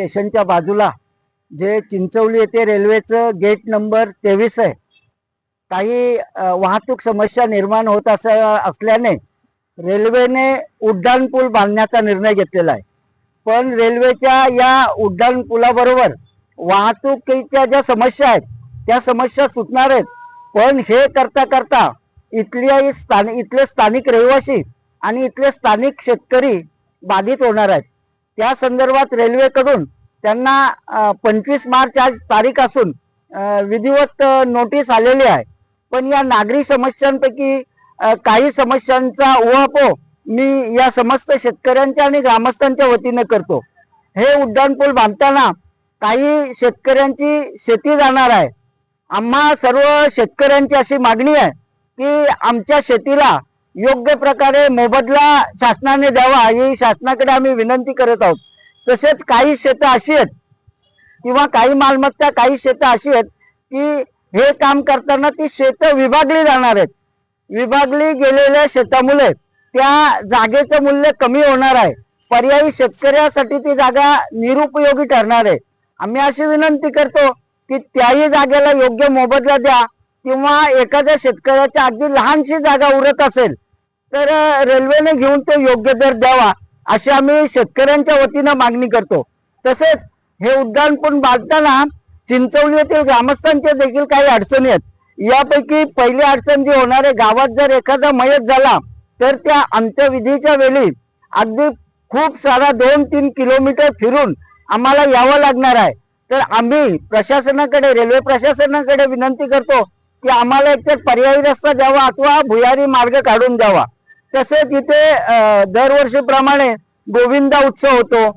स्टेशनच्या बाजूला जे चिंचवली येथे रेल्वेचं गेट नंबर 23 आहे, काही वाहतूक समस्या निर्माण होत असल्याने रेल्वेने उड्डाणपूल बांधण्याचा निर्णय घेतलेला आहे। पण रेल्वेच्या या उड्डाणपुलाबरोबर वाहतुकीच्या ज्या समस्या आहेत त्या समस्या सुटणार आहेत, पण हे करता करता इथले स्थानिक रहिवासी आणि इथले स्थानिक शेतकरी बाधित होणार आहेत। त्या संदर्भात रेल्वेकडून त्यांना 25 मार्च आज तारीख असून विधिवत नोटीस आलेली आहे। पण या नागरी समस्यांपैकी काही समस्यांचा उहापोह मी या समस्त शेतकऱ्यांच्या आणि ग्रामस्थांच्या वतीने करतो। हे उड्डाणपूल बांधताना काही शेतकऱ्यांची शेती जाणार आहे। आम्हा सर्व शेतकऱ्यांची अशी मागणी आहे की आमच्या शेतीला योग्य प्रकारे मोबदला शासनाने द्यावा, ही शासनाकडे आम्ही विनंती करत आहोत। तसेच काही शेतं अशी आहेत किंवा काही मालमत्ता, काही शेतं अशी आहेत की हे काम करताना ती शेतं विभागली जाणार आहेत। विभागली गेलेल्या शेतामुळे त्या जागेचं मूल्य कमी होणार आहे, पर्यायी शेतकऱ्यासाठी ती जागा निरुपयोगी ठरणार आहे। आम्ही अशी विनंती करतो की त्याही जागेला योग्य मोबदला द्या, किंवा एखाद्या शेतकऱ्याच्या अगदी लहानशी जागा उरत असेल तर रेल्वेने घेऊन तो योग्य दर द्यावा, अशी आम्ही शेतकऱ्यांच्या वतीनं मागणी करतो। तसेच हे उड्डाणपूल बांधताना चिंचवली येथील ग्रामस्थांचे देखील काही अडचणी आहेत। यापैकी पहिली अडचण जी होणार आहे, गावात जर एखादा मयत झाला तर त्या अंत्यविधीच्या वेळी अगदी खूप सारा 2-3 किलोमीटर फिरून आम्हाला यावं लागणार आहे। तर आम्ही प्रशासनाकडे, रेल्वे प्रशासनाकडे विनंती करतो की आम्हाला एकतर पर्यायी रस्ता द्यावा अथवा भुयारी मार्ग काढून द्यावा। तसेच इथे दरवर्षीप्रमाणे गोविंदा उत्सव होतो,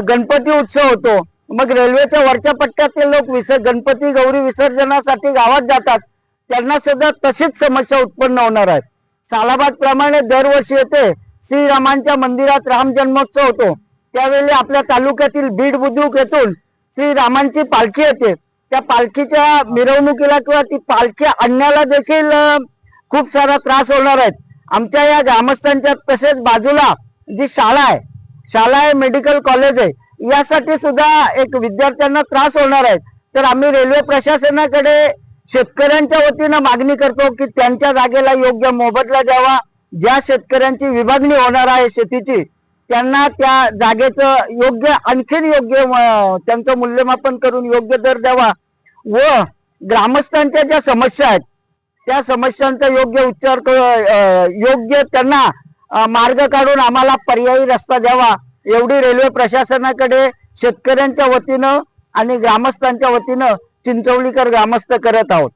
गणपती उत्सव होतो। मग रेल्वेच्या वरच्या पट्ट्यातले लोक गणपती गौरी विसर्जनासाठी गावात जातात, त्यांना सुद्धा तशीच समस्या उत्पन्न होणार आहे। सालाबाद प्रमाणे दरवर्षी येथे श्रीरामांच्या मंदिरात राम जन्मोत्सव होतो, त्यावेळी आपल्या तालुक्यातील बीड बुद्रुक येथून श्रीरामांची पालखी येते। त्या पालखीच्या मिरवणुकीला किंवा ती पालखी आणण्याला देखील खूप सारा त्रास होणार आहे आमच्या या ग्रामस्थांच्या। तसेच बाजूला जी शाळा आहे, मेडिकल कॉलेज आहे, यासाठी सुद्धा एक विद्यार्थ्यांना त्रास होणार आहे। तर आम्ही रेल्वे प्रशासनाकडे शेतकऱ्यांच्या वतीनं मागणी करतो की त्यांच्या जागेला योग्य मोबदला द्यावा। ज्या शेतकऱ्यांची विभागणी होणार आहे शेतीची, त्यांना त्या जागेचं आणखीन योग्य त्यांचं मूल्यमापन करून योग्य दर द्यावा व ग्रामस्थांच्या ज्या समस्या आहेत त्या समस्यांचा योग्य त्यांना मार्ग काढून आम्हाला पर्यायी रस्ता द्यावा, एवढी रेल्वे प्रशासनाकडे शेतकऱ्यांच्या वतीनं आणि ग्रामस्थांच्या वतीनं चिंचवलीकर ग्रामस्थ करत आहोत।